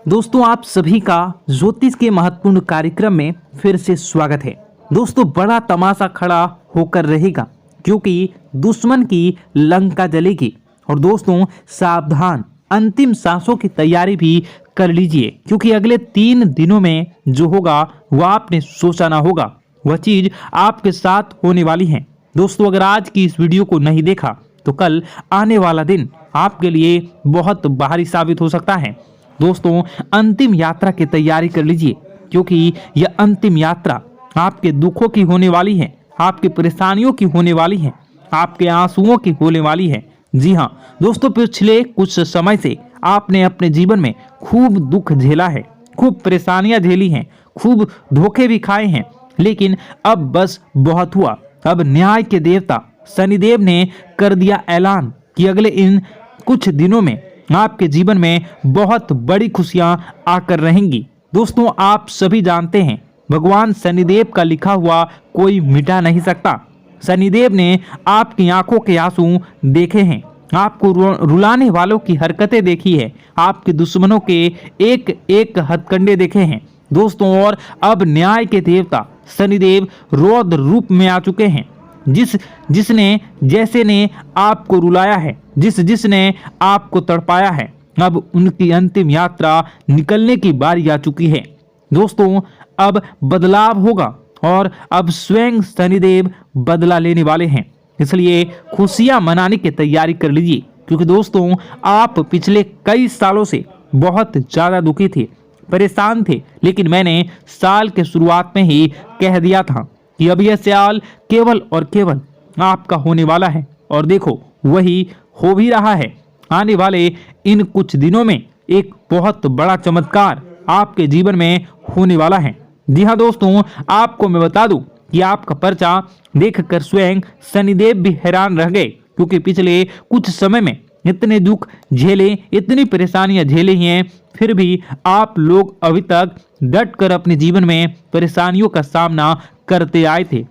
दोस्तों आप सभी का ज्योतिष के महत्वपूर्ण कार्यक्रम में फिर से स्वागत है। दोस्तों बड़ा तमाशा खड़ा होकर रहेगा क्योंकि दुश्मन की लंका जलेगी। और दोस्तों सावधान, अंतिम सांसों की तैयारी भी कर लीजिए क्योंकि अगले 3 दिनों में जो होगा वह आपने सोचा ना होगा, वह चीज आपके साथ होने वाली है। दोस्तों अगर आज की इस वीडियो को नहीं देखा तो कल आने वाला दिन आपके लिए बहुत भारी साबित हो सकता है। दोस्तों अंतिम यात्रा की तैयारी कर लीजिए क्योंकि यह अंतिम यात्रा आपके दुखों की होने वाली है, आपकी परेशानियों की होने वाली है, आपके आंसुओं की होने वाली है। जी हाँ दोस्तों, पिछले कुछ समय से आपने अपने जीवन में खूब दुख झेला है, खूब परेशानियां झेली हैं, खूब धोखे भी खाए हैं, लेकिन अब बस बहुत हुआ। अब न्याय के देवता शनिदेव ने कर दिया ऐलान कि अगले इन कुछ दिनों में आपके जीवन में बहुत बड़ी खुशियां आकर रहेंगी। दोस्तों आप सभी जानते हैं भगवान शनिदेव का लिखा हुआ कोई मिटा नहीं सकता। शनिदेव ने आपकी आंखों के आंसू देखे हैं, आपको रुलाने वालों की हरकतें देखी है, आपके दुश्मनों के एक एक हथकंडे देखे हैं। दोस्तों और अब न्याय के देवता शनिदेव रौद्र रूप में आ चुके हैं। जिसने जैसे ने आपको रुलाया है, जिसने आपको तड़पाया है, अब उनकी अंतिम यात्रा निकलने की बारी आ चुकी है। दोस्तों अब बदलाव होगा और अब स्वयं शनिदेव बदला लेने वाले हैं, इसलिए खुशियां मनाने की तैयारी कर लीजिए क्योंकि दोस्तों आप पिछले कई सालों से बहुत ज्यादा दुखी थे, परेशान थे, लेकिन मैंने साल के शुरुआत में ही कह दिया था कि अब यह साल केवल और केवल आपका होने वाला है और देखो वही हो भी रहा है। आने वाले इन कुछ दिनों में एक बहुत बड़ा चमत्कार आपके जीवन में होने वाला है। जी हाँ दोस्तों, आपको मैं बता दूं कि आपका पर्चा देखकर स्वयं शनिदेव भी हैरान रह गए क्योंकि पिछले कुछ समय में इतने दुख झेले, इतनी परेशानियां झेली हैं, फिर भी आप लोग अभी तक डट कर अपने जीवन में परेशानियों का सामना करते आए थे।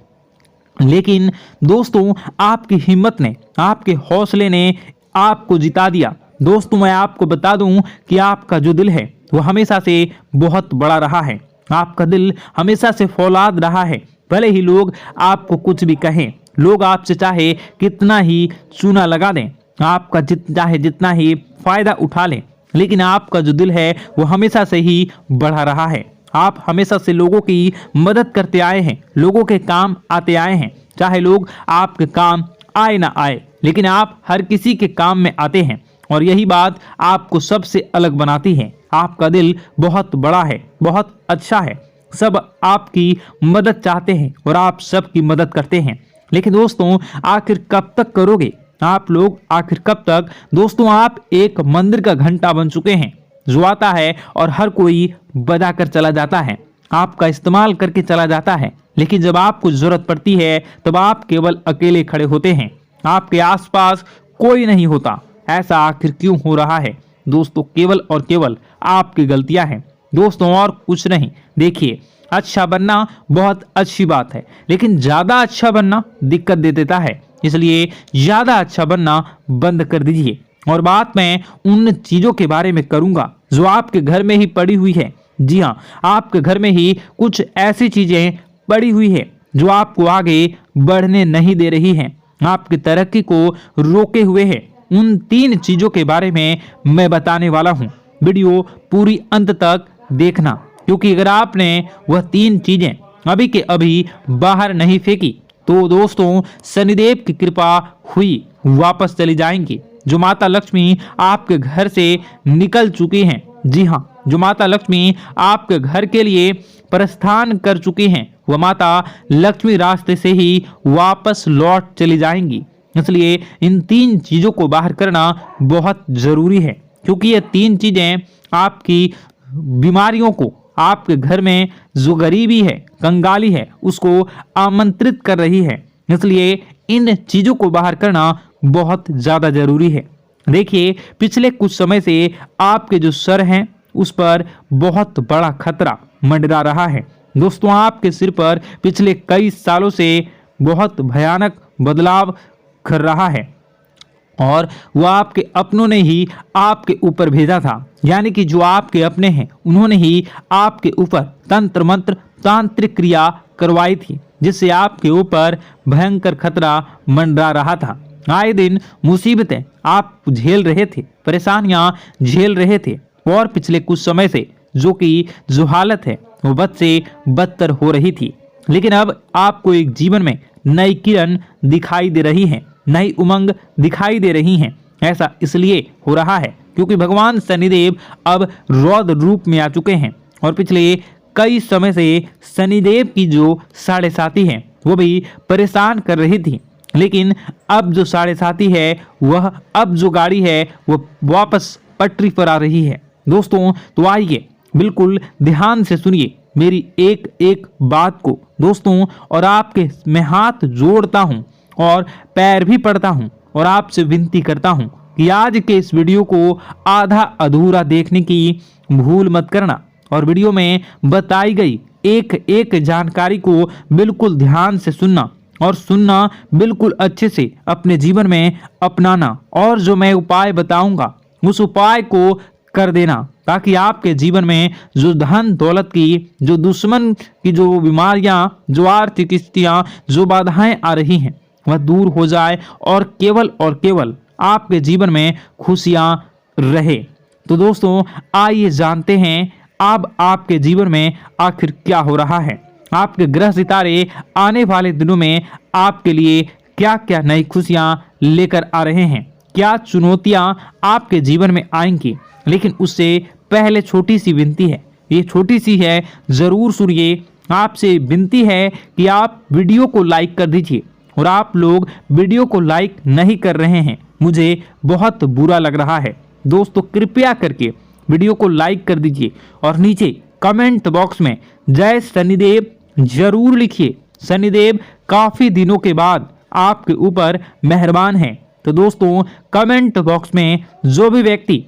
लेकिन दोस्तों आपकी हिम्मत ने, आपके हौसले ने आपको जिता दिया। दोस्तों मैं आपको बता दूं कि आपका जो दिल है वो हमेशा से बहुत बड़ा रहा है, आपका दिल हमेशा से फौलाद रहा है। भले ही लोग आपको कुछ भी कहें, लोग आपसे चाहे कितना ही चूना लगा दें, आपका चाहे जितना ही फायदा उठा लें, लेकिन आपका जो दिल है वो हमेशा से ही बढ़ा रहा है। आप हमेशा से लोगों की मदद करते आए हैं, लोगों के काम आते आए हैं, चाहे लोग आपके काम आए ना आए, लेकिन आप हर किसी के काम में आते हैं और यही बात आपको सबसे अलग बनाती है। आपका दिल बहुत बड़ा है, बहुत अच्छा है, सब आपकी मदद चाहते हैं और आप सबकी मदद करते हैं। लेकिन दोस्तों आखिर कब तक करोगे आप लोग, आखिर कब तक? दोस्तों आप एक मंदिर का घंटा बन चुके हैं जो आता है और हर कोई बजा कर चला जाता है, आपका इस्तेमाल करके चला जाता है, लेकिन जब आपको जरूरत पड़ती है तब आप केवल अकेले खड़े होते हैं, आपके आसपास कोई नहीं होता। ऐसा आखिर क्यों हो रहा है? दोस्तों केवल और केवल आपकी गलतियां हैं दोस्तों, और कुछ नहीं। देखिए अच्छा बनना बहुत अच्छी बात है, लेकिन ज्यादा अच्छा बनना दिक्कत दे देता है, इसलिए ज्यादा अच्छा बनना बंद कर दीजिए। और बात मैं उन चीजों के बारे में करूंगा जो आपके घर में ही पड़ी हुई है। जी हाँ, आपके घर में ही कुछ ऐसी चीजें पड़ी हुई है जो आपको आगे बढ़ने नहीं दे रही हैं, आपकी तरक्की को रोके हुए है। उन 3 चीजों के बारे में मैं बताने वाला हूँ, वीडियो पूरी अंत तक देखना क्योंकि अगर आपने वह 3 चीजें अभी के अभी बाहर नहीं फेंकी तो दोस्तों शनिदेव की कृपा हुई वापस चली जाएंगी। जो माता लक्ष्मी आपके घर से निकल चुकी हैं, जी हाँ, जो माता लक्ष्मी आपके घर के लिए प्रस्थान कर चुकी हैं, वह माता लक्ष्मी रास्ते से ही वापस लौट चली जाएंगी। इसलिए इन 3 चीजों को बाहर करना बहुत जरूरी है क्योंकि ये 3 चीजें आपकी बीमारियों को, आपके घर में जो गरीबी है, कंगाली है, उसको आमंत्रित कर रही है। इसलिए इन चीजों को बाहर करना बहुत ज्यादा जरूरी है। देखिए पिछले कुछ समय से आपके जो सर हैं उस पर बहुत बड़ा खतरा मंडरा रहा है। दोस्तों आपके सिर पर पिछले कई सालों से बहुत भयानक बदलाव कर रहा है। और वो आपके अपनों ने ही आपके ऊपर भेजा था, यानी कि जो आपके अपने हैं उन्होंने ही आपके ऊपर तंत्र मंत्र तांत्रिक क्रिया करवाई थी, जिससे आपके ऊपर भयंकर खतरा मंडरा रहा था। आए दिन मुसीबतें आप झेल रहे थे, परेशानियां झेल रहे थे, और पिछले कुछ समय से जो हालत है वो बद से बदतर हो रही थी। लेकिन अब आपको एक जीवन में नई किरण दिखाई दे रही है, नई उमंग दिखाई दे रही हैं। ऐसा इसलिए हो रहा है क्योंकि भगवान शनिदेव अब रौद्र रूप में आ चुके हैं, और पिछले कई समय से शनिदेव की जो साढ़े साथी है वो भी परेशान कर रही थी। लेकिन अब जो साढ़े साथी है वह, अब जो गाड़ी है वो वापस पटरी पर आ रही है। दोस्तों तो आइए बिल्कुल ध्यान से सुनिए मेरी एक एक बात को दोस्तों, और आपके मैं हाथ जोड़ता हूं और पैर भी पड़ता हूं और आपसे विनती करता हूं कि आज के इस वीडियो को आधा अधूरा देखने की भूल मत करना, और वीडियो में बताई गई एक एक जानकारी को बिल्कुल ध्यान से सुनना, और सुनना बिल्कुल अच्छे से अपने जीवन में अपनाना, और जो मैं उपाय बताऊंगा उस उपाय को कर देना, ताकि आपके जीवन में जो धन दौलत की, जो दुश्मन की जो बीमारियां, जो आर्थिक स्थितियां, जो बाधाएं आ रही हैं वह दूर हो जाए, और केवल आपके जीवन में खुशियां रहे। तो दोस्तों आइए जानते हैं अब आपके जीवन में आखिर क्या हो रहा है। आपके ग्रह सितारे आने वाले दिनों में आपके लिए क्या क्या नई खुशियां लेकर आ रहे हैं, क्या चुनौतियां आपके जीवन में आएंगी। लेकिन उससे पहले छोटी सी विनती है, ये छोटी सी है, जरूर सुनिए। आपसे विनती है कि आप वीडियो को लाइक कर दीजिए, और आप लोग वीडियो को लाइक नहीं कर रहे हैं, मुझे बहुत बुरा लग रहा है। दोस्तों कृपया करके वीडियो को लाइक कर दीजिए, और नीचे कमेंट बॉक्स में जय शनिदेव जरूर लिखिए। शनिदेव काफी दिनों के बाद आपके ऊपर मेहरबान हैं। तो दोस्तों कमेंट बॉक्स में जो भी व्यक्ति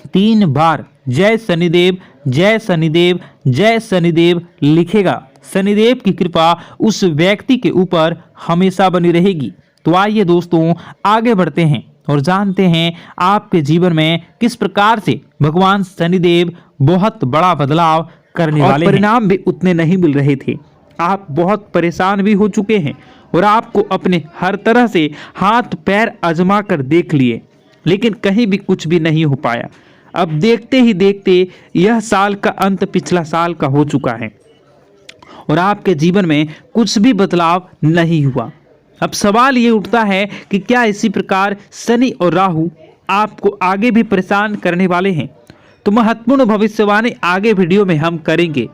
3 बार जय शनिदेव जय शनिदेव जय शनिदेव लिखेगा, शनिदेव की कृपा उस व्यक्ति के ऊपर हमेशा बनी रहेगी। तो आइए दोस्तों आगे बढ़ते हैं और जानते हैं आपके जीवन में किस प्रकार से भगवान शनिदेव बहुत बड़ा बदलाव करने वाले हैं। परिणाम भी उतने नहीं मिल रहे थे, आप बहुत परेशान भी हो चुके हैं, और आपको अपने हर तरह से हाथ पैर आजमा कर देख लिए, लेकिन कहीं भी कुछ भी नहीं हो पाया। अब देखते ही देखते यह साल का अंत पिछला साल का हो चुका है, और आपके जीवन में कुछ भी बदलाव नहीं हुआ। अब सवाल ये उठता है कि क्या इसी प्रकार शनि और राहु आपको आगे भी परेशान करने वाले हैं। तो महत्वपूर्ण भविष्यवाणी आगे वीडियो में हम करेंगे।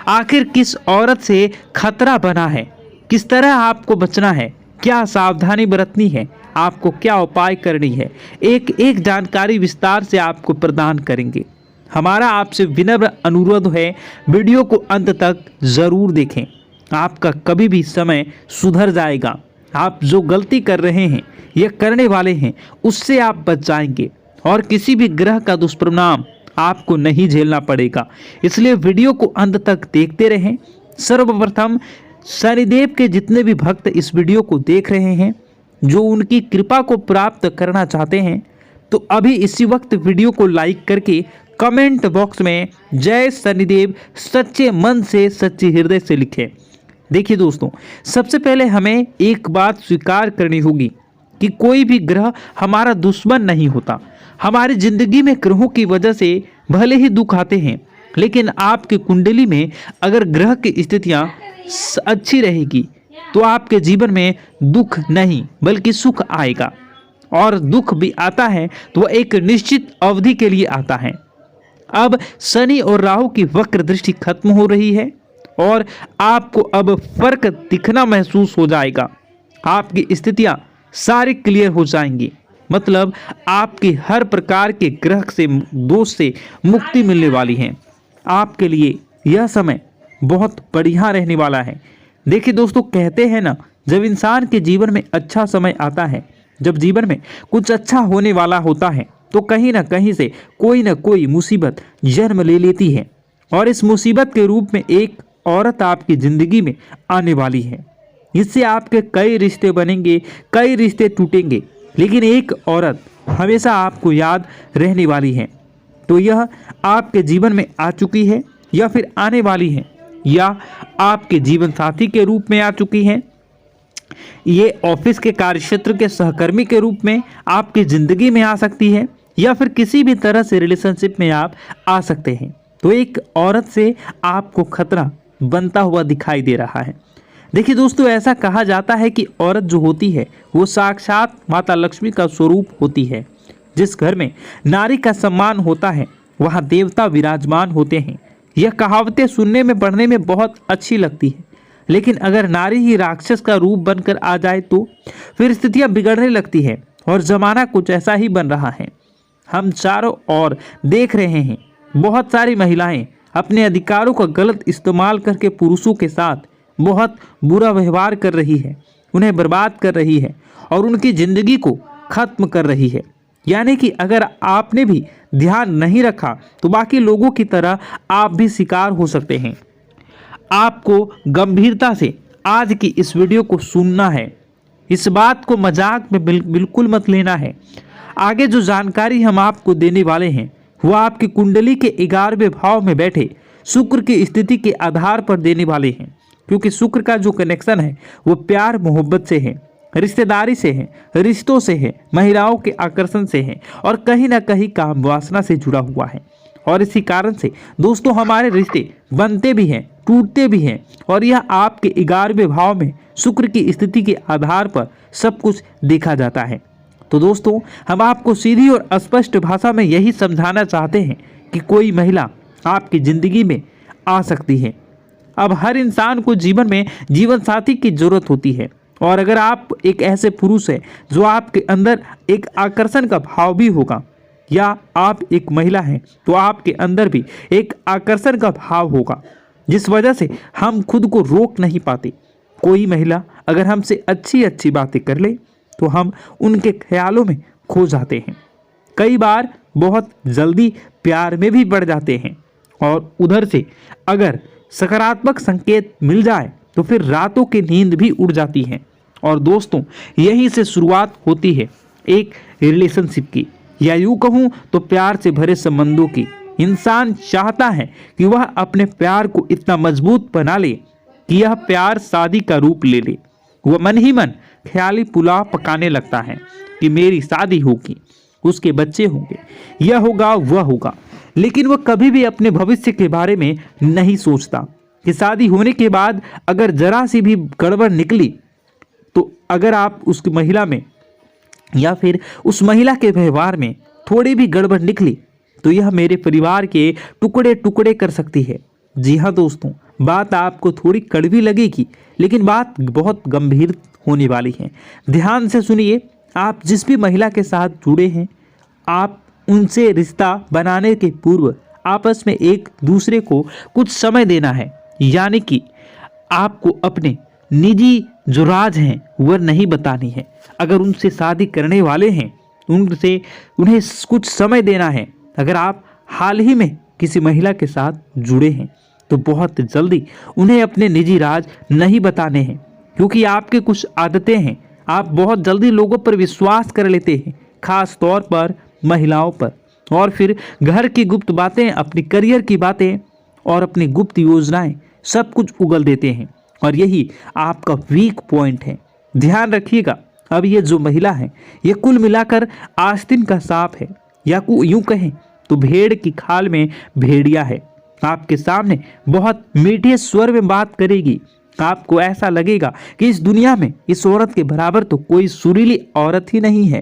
आखिर किस औरत से खतरा बना है, किस तरह आपको बचना है, क्या सावधानी बरतनी है, आपको क्या उपाय करनी है, एक एक जानकारी विस्तार से आपको प्रदान करेंगे। हमारा आपसे विनम्र अनुरोध है, वीडियो को अंत तक जरूर देखें। आपका कभी भी समय सुधर जाएगा। आप जो गलती कर रहे हैं या करने वाले हैं उससे आप बच जाएंगे, और किसी भी ग्रह का दुष्परिणाम आपको नहीं झेलना पड़ेगा। इसलिए वीडियो को अंत तक देखते रहें। सर्वप्रथम शनिदेव के जितने भी भक्त इस वीडियो को देख रहे हैं, जो उनकी कृपा को प्राप्त करना चाहते हैं, तो अभी इसी वक्त वीडियो को लाइक करके कमेंट बॉक्स में जय शनिदेव सच्चे मन से सच्चे हृदय से लिखें। देखिए दोस्तों, सबसे पहले हमें एक बात स्वीकार करनी होगी कि कोई भी ग्रह हमारा दुश्मन नहीं होता। हमारी जिंदगी में ग्रहों की वजह से भले ही दुख आते हैं, लेकिन आपकी कुंडली में अगर ग्रह की स्थितियां अच्छी रहेगी तो आपके जीवन में दुख नहीं बल्कि सुख आएगा। और दुख भी आता है तो वह एक निश्चित अवधि के लिए आता है। अब शनि और राहु की वक्र दृष्टि खत्म हो रही है, और आपको अब फर्क दिखना महसूस हो जाएगा। आपकी स्थितियां सारी क्लियर हो जाएंगी, मतलब आपकी हर प्रकार के ग्रह से दोष से मुक्ति मिलने वाली है। आपके लिए यह समय बहुत बढ़िया रहने वाला है। देखिए दोस्तों, कहते हैं ना, जब इंसान के जीवन में अच्छा समय आता है, जब जीवन में कुछ अच्छा होने वाला होता है, तो कहीं ना कहीं से कोई ना कोई मुसीबत जन्म ले लेती है, और इस मुसीबत के रूप में एक औरत आपकी जिंदगी में आने वाली है। इससे आपके कई रिश्ते बनेंगे, कई रिश्ते टूटेंगे, लेकिन एक औरत हमेशा आपको याद रहने वाली है। तो यह आपके जीवन में आ चुकी है या फिर आने वाली है, या आपके जीवन साथी के रूप में आ चुकी है, ये ऑफिस के कार्यक्षेत्र के सहकर्मी के रूप में आपकी ज़िंदगी में आ सकती है, या फिर किसी भी तरह से रिलेशनशिप में आप आ सकते हैं। तो एक औरत से आपको खतरा बनता हुआ दिखाई दे रहा है। देखिए दोस्तों, ऐसा कहा जाता है कि औरत जो होती है वो साक्षात माता लक्ष्मी का स्वरूप होती है। जिस घर में नारी का सम्मान होता है वहाँ देवता विराजमान होते हैं। यह कहावतें सुनने में पढ़ने में बहुत अच्छी लगती है, लेकिन अगर नारी ही राक्षस का रूप बनकर आ जाए तो फिर स्थितियां बिगड़ने लगती है, और जमाना कुछ ऐसा ही बन रहा है। हम चारों ओर देख रहे हैं, बहुत सारी महिलाएं अपने अधिकारों का गलत इस्तेमाल करके पुरुषों के साथ बहुत बुरा व्यवहार कर रही है, उन्हें बर्बाद कर रही है और उनकी ज़िंदगी को ख़त्म कर रही है। यानी कि अगर आपने भी ध्यान नहीं रखा तो बाकी लोगों की तरह आप भी शिकार हो सकते हैं। आपको गंभीरता से आज की इस वीडियो को सुनना है, इस बात को मजाक में बिल्कुल मत लेना है। आगे जो जानकारी हम आपको देने वाले हैं वो आपकी कुंडली के 11वें भाव में बैठे शुक्र की स्थिति के आधार पर देने वाले हैं, क्योंकि शुक्र का जो कनेक्शन है वो प्यार मोहब्बत से है, रिश्तेदारी से है, रिश्तों से है, महिलाओं के आकर्षण से है और कहीं ना कहीं काम वासना से जुड़ा हुआ है। और इसी कारण से दोस्तों हमारे रिश्ते बनते भी हैं, टूटते भी हैं, और यह आपके 11वें भाव में शुक्र की स्थिति के आधार पर सब कुछ देखा जाता है। तो दोस्तों हम आपको सीधी और स्पष्ट भाषा में यही समझाना चाहते हैं कि कोई महिला आपकी ज़िंदगी में आ सकती है। अब हर इंसान को जीवन में जीवन साथी की जरूरत होती है, और अगर आप एक ऐसे पुरुष हैं जो आपके अंदर एक आकर्षण का भाव भी होगा, या आप एक महिला हैं तो आपके अंदर भी एक आकर्षण का भाव होगा, जिस वजह से हम खुद को रोक नहीं पाते। कोई महिला अगर हमसे अच्छी अच्छी बातें कर ले तो हम उनके ख्यालों में खो जाते हैं। कई बार बहुत जल्दी प्यार में भी बढ़ जाते हैं, और उधर से अगर सकारात्मक संकेत मिल जाए तो फिर रातों की नींद भी उड़ जाती है। और दोस्तों यहीं से शुरुआत होती है एक रिलेशनशिप की, या यूँ कहूँ तो प्यार से भरे संबंधों की। इंसान चाहता है कि वह अपने प्यार को इतना मजबूत बना ले कि यह प्यार शादी का रूप ले ले। वह मन ही मन ख्याली पुलाव पकाने लगता है कि मेरी शादी होगी, उसके बच्चे होंगे, यह होगा वह होगा, लेकिन वह कभी भी अपने भविष्य के बारे में नहीं सोचता कि शादी होने के बाद अगर जरा सी भी गड़बड़ निकली, तो अगर आप उस महिला में या फिर उस महिला के व्यवहार में थोड़ी भी गड़बड़ निकली तो यह मेरे परिवार के टुकड़े टुकड़े कर सकती है। जी हाँ दोस्तों, बात आपको थोड़ी कड़वी लगेगी, लेकिन बात बहुत गंभीर होने वाली है। ध्यान से सुनिए। आप जिस भी महिला के साथ जुड़े हैं, आप उनसे रिश्ता बनाने के पूर्व आपस में एक दूसरे को कुछ समय देना है। यानी कि आपको अपने निजी जो राज हैं वह नहीं बतानी है। अगर उनसे शादी करने वाले हैं उन्हें कुछ समय देना है। अगर आप हाल ही में किसी महिला के साथ जुड़े हैं तो बहुत जल्दी उन्हें अपने निजी राज नहीं बताने हैं, क्योंकि आपके कुछ आदतें हैं। आप बहुत जल्दी लोगों पर विश्वास कर लेते हैं, खास तौर पर महिलाओं पर, और फिर घर की गुप्त बातें, अपनी करियर की बातें और अपनी गुप्त योजनाएं सब कुछ उगल देते हैं, और यही आपका वीक पॉइंट है। ध्यान रखिएगा। अब ये जो महिला है ये कुल मिलाकर आस्तीन का सांप है, या यूं कहें तो भेड़ की खाल में भेड़िया है। आपके सामने बहुत मीठे स्वर में बात करेगी। आपको ऐसा लगेगा कि इस दुनिया में इस औरत के बराबर तो कोई सुरीली औरत ही नहीं है।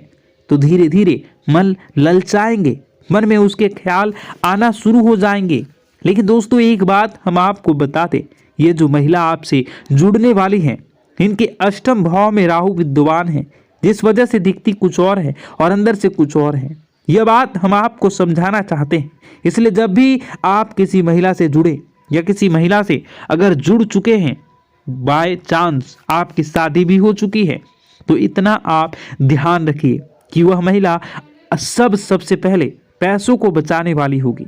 तो धीरे धीरे मन ललचाएंगे, मन में उसके ख्याल आना शुरू हो जाएंगे। लेकिन दोस्तों एक बात हम आपको बता दें, ये जो महिला आपसे जुड़ने वाली है इनके अष्टम भाव में राहु विद्यमान है, जिस वजह से दिखती कुछ और है और अंदर से कुछ और है। यह बात हम आपको समझाना चाहते हैं। इसलिए जब भी आप किसी महिला से जुड़े या किसी महिला से अगर जुड़ चुके हैं, बाय चांस आपकी शादी भी हो चुकी है, तो इतना आप ध्यान रखिए कि वह महिला सबसे पहले पैसों को बचाने वाली होगी।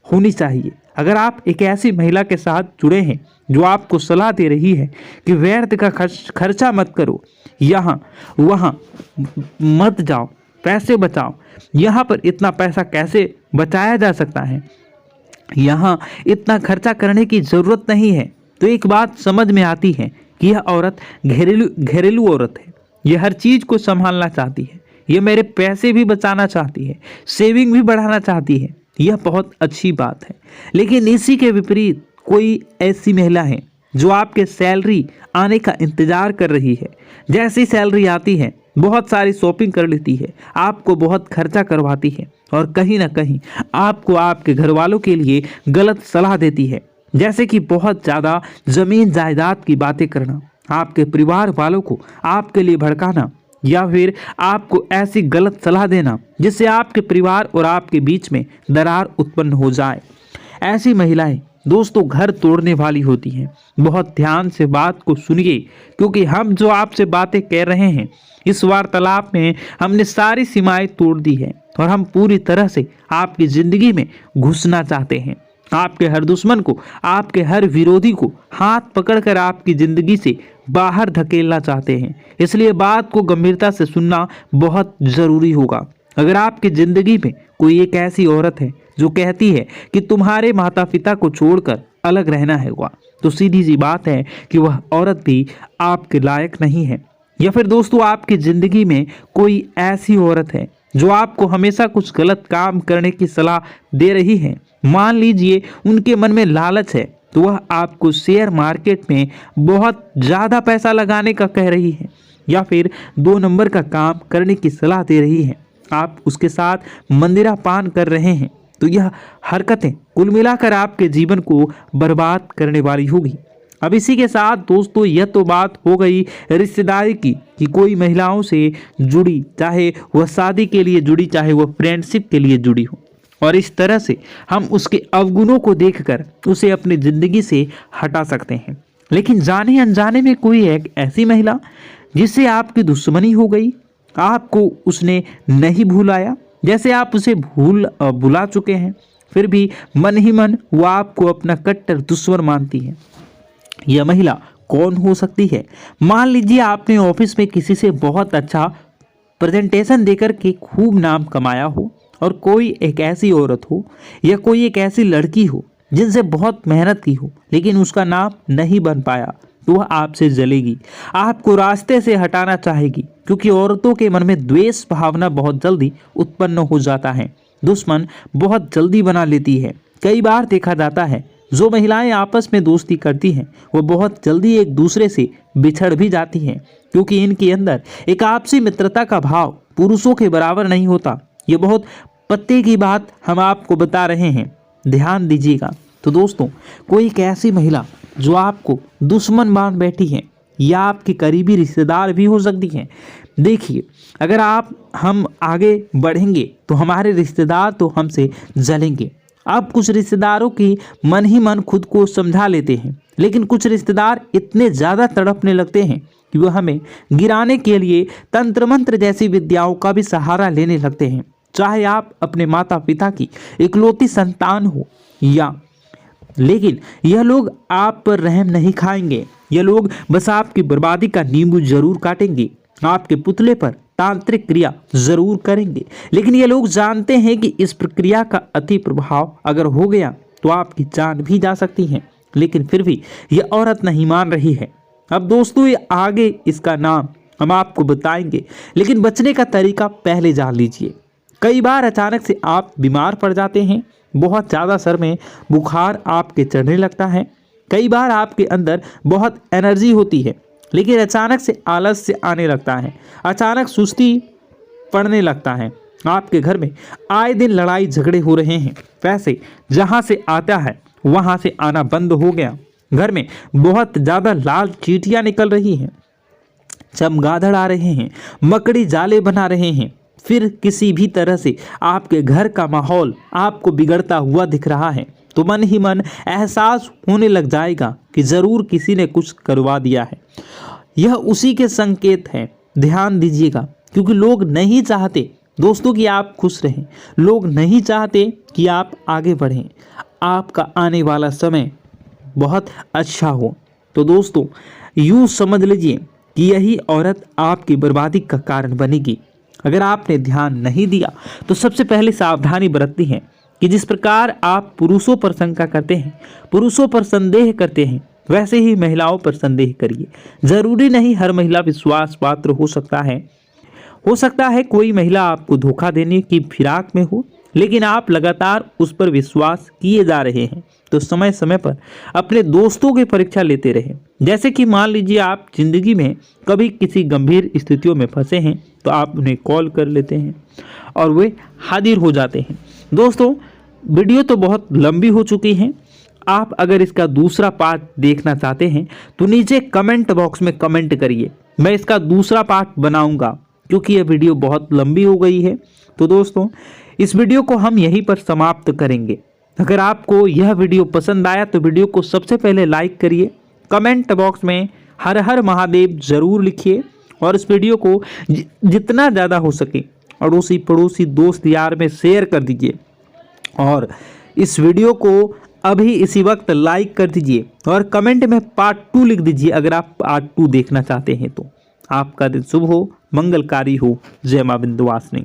होनी चाहिए। अगर आप एक ऐसी महिला के साथ जुड़े हैं जो आपको सलाह दे रही है कि व्यर्थ का खर्चा मत करो, यहाँ वहाँ मत जाओ, पैसे बचाओ, यहाँ पर इतना पैसा कैसे बचाया जा सकता है, यहाँ इतना खर्चा करने की ज़रूरत नहीं है, तो एक बात समझ में आती है कि यह औरत घरेलू औरत है। यह हर चीज़ को संभालना चाहती है, यह मेरे पैसे भी बचाना चाहती है, सेविंग भी बढ़ाना चाहती है। यह बहुत अच्छी बात है। लेकिन इसी के विपरीत कोई ऐसी महिला है जो आपके सैलरी आने का इंतज़ार कर रही है। जैसी सैलरी आती है बहुत सारी शॉपिंग कर लेती है, आपको बहुत खर्चा करवाती है और कहीं ना कहीं आपको आपके घर वालों के लिए गलत सलाह देती है, जैसे कि बहुत ज़्यादा ज़मीन जायदाद की बातें करना, आपके परिवार वालों को आपके लिए भड़काना, या फिर आपको ऐसी गलत सलाह देना जिससे आपके परिवार और आपके बीच में दरार उत्पन्न हो जाए। ऐसी महिलाएं दोस्तों घर तोड़ने वाली होती हैं। बहुत ध्यान से बात को सुनिए, क्योंकि हम जो आपसे बातें कह रहे हैं इस वार्तालाप में हमने सारी सीमाएं तोड़ दी है और हम पूरी तरह से आपकी ज़िंदगी में घुसना चाहते हैं। आपके हर दुश्मन को, आपके हर विरोधी को हाथ पकड़कर आपकी ज़िंदगी से बाहर धकेलना चाहते हैं। इसलिए बात को गंभीरता से सुनना बहुत ज़रूरी होगा। अगर आपकी ज़िंदगी में कोई एक ऐसी औरत है जो कहती है कि तुम्हारे माता पिता को छोड़कर अलग रहना होगा, तो सीधी सी बात है कि वह औरत भी आपके लायक नहीं है। या फिर दोस्तों आपकी ज़िंदगी में कोई ऐसी औरत है जो आपको हमेशा कुछ गलत काम करने की सलाह दे रही है। मान लीजिए उनके मन में लालच है, तो वह आपको शेयर मार्केट में बहुत ज़्यादा पैसा लगाने का कह रही है, या फिर 2 नंबर का काम करने की सलाह दे रही है। आप उसके साथ मंदिरा पान कर रहे हैं, तो यह हरकतें कुल मिलाकर आपके जीवन को बर्बाद करने वाली होगी। अब इसी के साथ दोस्तों यह तो बात हो गई रिश्तेदारी की कि कोई महिलाओं से जुड़ी, चाहे वह शादी के लिए जुड़ी, चाहे वह फ्रेंडशिप के लिए जुड़ी हो, और इस तरह से हम उसके अवगुणों को देखकर उसे अपनी ज़िंदगी से हटा सकते हैं। लेकिन जाने अनजाने में कोई एक ऐसी महिला जिससे आपकी दुश्मनी हो गई, आपको उसने नहीं भुलाया, जैसे आप उसे भुला चुके हैं, फिर भी मन ही मन वो आपको अपना कट्टर दुश्मन मानती है। यह महिला कौन हो सकती है? मान लीजिए आपने ऑफिस में किसी से बहुत अच्छा प्रेजेंटेशन देकर के खूब नाम कमाया हो, और कोई एक ऐसी औरत हो या कोई एक ऐसी लड़की हो जिनसे बहुत मेहनत की हो लेकिन उसका नाम नहीं बन पाया, तो वह आपसे जलेगी, आपको रास्ते से हटाना चाहेगी, क्योंकि औरतों के मन में द्वेष भावना बहुत जल्दी उत्पन्न हो जाता है, दुश्मन बहुत जल्दी बना लेती है। कई बार देखा जाता है जो महिलाएं आपस में दोस्ती करती हैं वो बहुत जल्दी एक दूसरे से बिछड़ भी जाती हैं, क्योंकि इनके अंदर एक आपसी मित्रता का भाव पुरुषों के बराबर नहीं होता। ये बहुत पते की बात हम आपको बता रहे हैं, ध्यान दीजिएगा। तो दोस्तों कोई एक ऐसी महिला जो आपको दुश्मन मान बैठी है या आपकी करीबी रिश्तेदार भी हो सकती हैं। देखिए अगर हम आगे बढ़ेंगे तो हमारे रिश्तेदार तो हमसे जलेंगे। अब कुछ रिश्तेदारों की मन ही मन खुद को समझा लेते हैं, लेकिन कुछ रिश्तेदार इतने ज़्यादा तड़पने लगते हैं कि वह हमें गिराने के लिए तंत्र मंत्र जैसी विद्याओं का भी सहारा लेने लगते हैं। चाहे आप अपने माता पिता की इकलौती संतान हो या, लेकिन यह लोग आप पर रहम नहीं खाएंगे। यह लोग बस आपकी बर्बादी का नींबू जरूर काटेंगे, आपके पुतले पर तांत्रिक क्रिया जरूर करेंगे, लेकिन ये लोग जानते हैं कि इस प्रक्रिया का अति प्रभाव अगर हो गया तो आपकी जान भी जा सकती है। लेकिन फिर भी यह औरत नहीं मान रही है। अब दोस्तों ये आगे इसका नाम हम आपको बताएंगे, लेकिन बचने का तरीका पहले जान लीजिए। कई बार अचानक से आप बीमार पड़ जाते हैं, बहुत ज़्यादा सर में बुखार आपके चढ़ने लगता है। कई बार आपके अंदर बहुत एनर्जी होती है लेकिन अचानक से आलस्य आने लगता है, अचानक सुस्ती पड़ने लगता है। आपके घर में आए दिन लड़ाई झगड़े हो रहे हैं, पैसे जहां से आता है वहां से आना बंद हो गया, घर में बहुत ज़्यादा लाल चींटियां निकल रही हैं, चमगादड़ आ रहे हैं, मकड़ी जाले बना रहे हैं, फिर किसी भी तरह से आपके घर का माहौल आपको बिगड़ता हुआ दिख रहा है, तो मन ही मन एहसास होने लग जाएगा कि ज़रूर किसी ने कुछ करवा दिया है। यह उसी के संकेत हैं, ध्यान दीजिएगा, क्योंकि लोग नहीं चाहते दोस्तों कि आप खुश रहें। लोग नहीं चाहते कि आप आगे बढ़ें, आपका आने वाला समय बहुत अच्छा हो। तो दोस्तों यूँ समझ लीजिए कि यही औरत आपकी बर्बादी का कारण बनेगी। अगर आपने ध्यान नहीं दिया तो सबसे पहले सावधानी बरतनी है कि जिस प्रकार आप पुरुषों पर शंका करते हैं, पुरुषों पर संदेह करते हैं, वैसे ही महिलाओं पर संदेह करिए। जरूरी नहीं हर महिला विश्वास पात्र हो सकता है कोई महिला आपको धोखा देने की फिराक में हो, लेकिन आप लगातार उस पर विश्वास किए जा रहे हैं। तो समय समय पर अपने दोस्तों की परीक्षा लेते रहें। जैसे कि मान लीजिए आप जिंदगी में कभी किसी गंभीर स्थितियों में फंसे हैं तो आप उन्हें कॉल कर लेते हैं और वे हाजिर हो जाते हैं। दोस्तों वीडियो तो बहुत लंबी हो चुकी है। आप अगर इसका दूसरा पार्ट देखना चाहते हैं तो नीचे कमेंट बॉक्स में कमेंट करिए, मैं इसका दूसरा पार्ट बनाऊंगा, क्योंकि यह वीडियो बहुत लंबी हो गई है। तो दोस्तों इस वीडियो को हम यहीं पर समाप्त करेंगे। अगर आपको यह वीडियो पसंद आया तो वीडियो को सबसे पहले लाइक करिए, कमेंट बॉक्स में हर हर महादेव जरूर लिखिए और इस वीडियो को जितना ज़्यादा हो सके अड़ोसी पड़ोसी दोस्त यार में शेयर कर दीजिए और इस वीडियो को अभी इसी वक्त लाइक कर दीजिए और कमेंट में पार्ट 2 लिख दीजिए अगर आप पार्ट 2 देखना चाहते हैं तो। आपका दिन शुभ हो, मंगलकारी हो। जय मां विंध्यवासिनी।